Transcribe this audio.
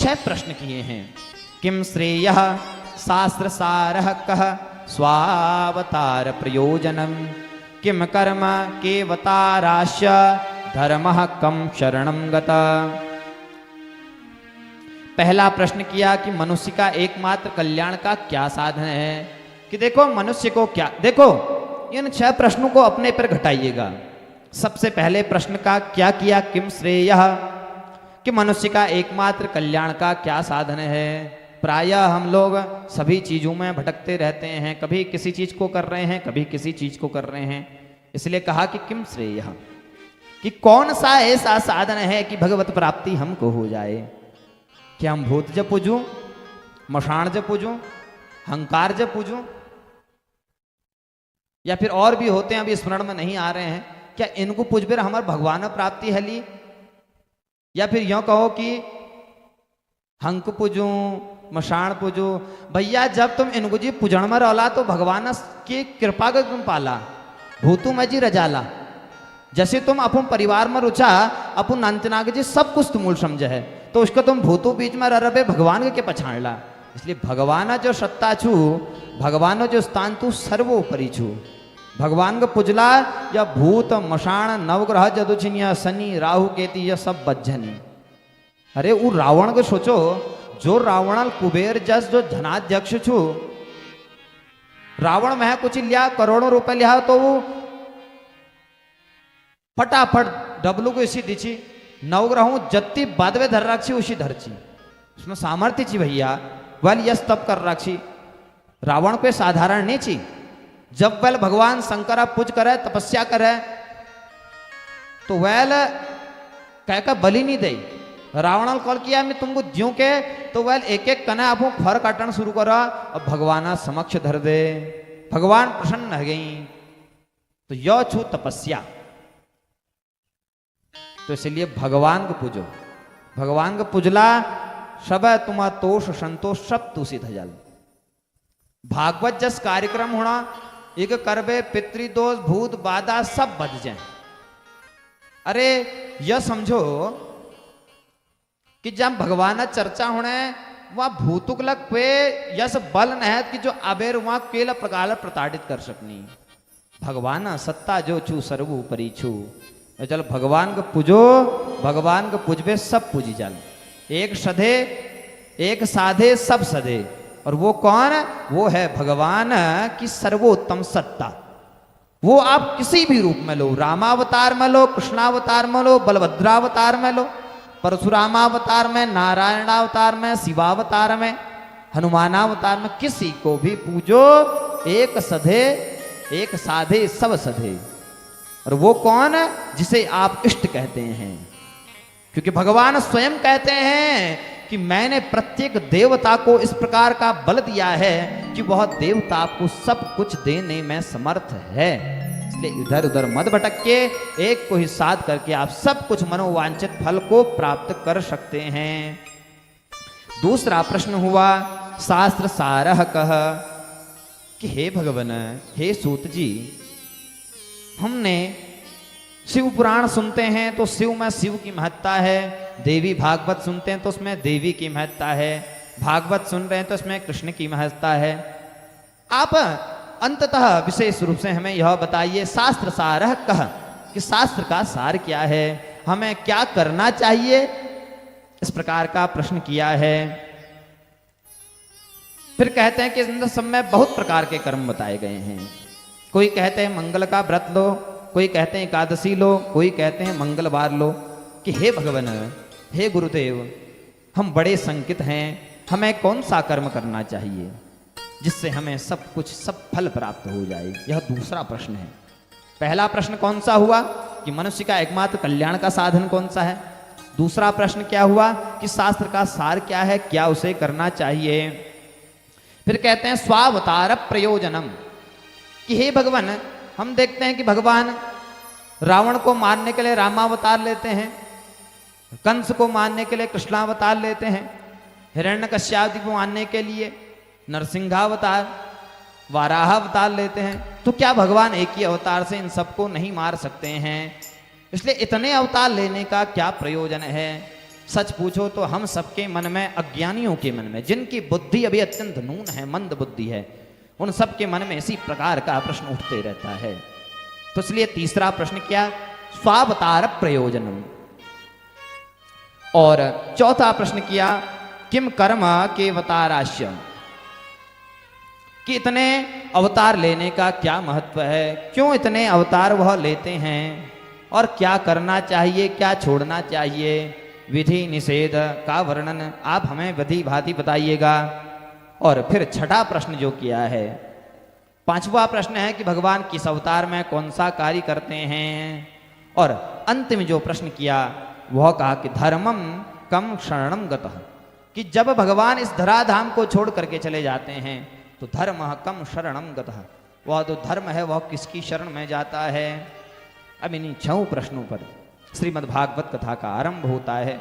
6 प्रश्न किए हैं। किम श्रेयः शास्त्र सारः कः स्वावतार प्रयोजनम किम कर्म केवताराश्य धर्मः कम शरणं गता। पहला प्रश्न किया कि मनुष्य का एकमात्र कल्याण का क्या साधन है। कि देखो मनुष्य को क्या, देखो इन 6 प्रश्नों को अपने पर घटाइएगा। सबसे पहले प्रश्न का क्या किया, किम श्रेयः, कि मनुष्य का एकमात्र कल्याण का क्या साधन है। प्रायः हम लोग सभी चीजों में भटकते रहते हैं, कभी किसी चीज को कर रहे हैं, कभी किसी चीज को कर रहे हैं। इसलिए कहा कि किम श्रेयः, कि कौन सा ऐसा साधन है कि भगवत प्राप्ति हमको हो जाए। क्या हम भूत जब पूजूं, मशाण जब पूजूं, हंकार जब पूजूं, या फिर और भी होते हैं अभी स्मरण में नहीं आ रहे हैं, क्या इनको पूजबेर हमार भगवान प्राप्ति है ली। या फिर यूं कहो कि हंक पूजू, मशाण पूजू। भैया जब तुम इनको जी पूजन में रहला तो भगवान की कृपा का तुम पाला, भूतू में जी रजाला। जैसे तुम अपन परिवार में रुचा, अपन अंतनाग जी सब कुछ तुम समझे है, तो उसको तुम भूतू बीच में रह भगवान के पछाड़ला। इसलिए भगवान जो सत्ता छू, भगवान जो स्थान तू सर्वोपरि छू, भगवान को पुजला या भूत मशाण नवग्रह जदुचिनिया शनि राहु केती यह सब बज्जनी। अरे वो रावण को सोचो, जो रावण कुबेर जस जो धनाध्यक्ष छू, रावण में कुछ लिया करोड़ों रुपए लिया तो वो फटाफट डबलू को इसी दीची, नवग्रहों जत्ती बादवे धर रखी उसी धरची, उसमें सामर्थ्य ची भैया, वल यश तप कर रखी। रावण पे साधारण नहीं ची। जब वह भगवान शंकरा पूज करे, तपस्या करे, तो वह कहकर बलि नहीं दे। रावण कॉल किया मैं तुमको द्यों के, तो वह एक एक कना आपको फर काटना शुरू करा और भगवान समक्ष धर दे। भगवान प्रसन्न हो गई। तो यह छू तपस्या। तो इसलिए भगवान को पूजो, भगवान को पूजला सब तुम तोष संतोष सब तुसी धजल। भागवत जस कार्यक्रम होना, एक करबे पितृदोष भूत बाधा सब बच जाए। अरे यह समझो कि जब भगवान चर्चा होने वह भूतुक लग पे यस बल न कि जो अबेर वहां केला प्रकार प्रताड़ित कर सकनी। भगवान सत्ता जो छू सर्वोपरि छू। चल भगवान को पूजो, भगवान को पूजबे सब पूजी चल। एक सधे एक साधे सब सधे। और वो कौन, वो है भगवान की सर्वोत्तम सत्ता। वो आप किसी भी रूप में लो, रामावतार में लो, कृष्णावतार में लो, बलभद्रावतार में लो, परशुरामावतार में, नारायणावतार में, शिवावतार में, हनुमानावतार में, किसी को भी पूजो। एक सधे एक साधे सब सधे। और वो कौन, जिसे आप इष्ट कहते हैं। क्योंकि भगवान स्वयं कहते हैं कि मैंने प्रत्येक देवता को इस प्रकार का बल दिया है कि वह देवता आपको सब कुछ देने में समर्थ है। इसलिए इधर उधर मत भटक के एक को ही साध करके आप सब कुछ मनोवांछित फल को प्राप्त कर सकते हैं। दूसरा प्रश्न हुआ शास्त्र सारः कह, कि हे भगवान, हे सूत जी, हमने शिव पुराण सुनते हैं तो शिव में शिव की महत्ता है, देवी भागवत सुनते हैं तो उसमें देवी की महत्ता है, भागवत सुन रहे हैं तो उसमें कृष्ण की महत्ता है। आप अंततः विशेष रूप से हमें यह बताइए शास्त्र सारः कह, कि शास्त्र का सार क्या है, हमें क्या करना चाहिए। इस प्रकार का प्रश्न किया है। फिर कहते हैं कि इस सब में बहुत प्रकार के कर्म बताए गए हैं। कोई कहते हैं मंगल का व्रत लो, कोई कहते हैं एकादशी लो, कोई कहते हैं मंगलवार लो। कि हे भगवान, हे गुरुदेव, हम बड़े संकित हैं, हमें कौन सा कर्म करना चाहिए जिससे हमें सब कुछ सब फल प्राप्त हो जाए। यह दूसरा प्रश्न है। पहला प्रश्न कौन सा हुआ कि मनुष्य का एकमात्र कल्याण का साधन कौन सा है। दूसरा प्रश्न क्या हुआ कि शास्त्र का सार क्या है, क्या उसे करना चाहिए। फिर कहते हैं स्वावतार प्रयोजनम, कि हे भगवान, हम देखते हैं कि भगवान रावण को मारने के लिए रामावतार लेते हैं, कंस को मारने के लिए कृष्णावतार लेते हैं, हिरण्यकश्यप को मारने के लिए नरसिंहावतार, वाराहावतार लेते हैं। तो क्या भगवान एक ही अवतार से इन सबको नहीं मार सकते हैं। इसलिए इतने अवतार लेने का क्या प्रयोजन है। सच पूछो तो हम सबके मन में, अज्ञानियों के मन में, जिनकी बुद्धि अभी अत्यंत नून है, मंद बुद्धि है, उन सबके मन में इसी प्रकार का प्रश्न उठते रहता है। तो इसलिए तीसरा प्रश्न क्या? स्वावतार प्रयोजनम। और चौथा प्रश्न किया किम कर्म केवताराश्य, कि इतने अवतार लेने का क्या महत्व है, क्यों इतने अवतार वह लेते हैं, और क्या करना चाहिए, क्या छोड़ना चाहिए, विधि निषेध का वर्णन आप हमें विधि भांति बताइएगा। और फिर छठा प्रश्न जो किया है, पांचवा प्रश्न है कि भगवान किस अवतार में कौन सा कार्य करते हैं। और अंतिम जो प्रश्न किया वह कहा कि धर्मम कम शरणम गतः, कि जब भगवान इस धराधाम को छोड़ करके चले जाते हैं तो धर्म कम शरणम गतः, वह जो धर्म है वह किसकी शरण में जाता है। अब इन्हीं 6 प्रश्नों पर श्रीमद् भागवत कथा का आरंभ होता है।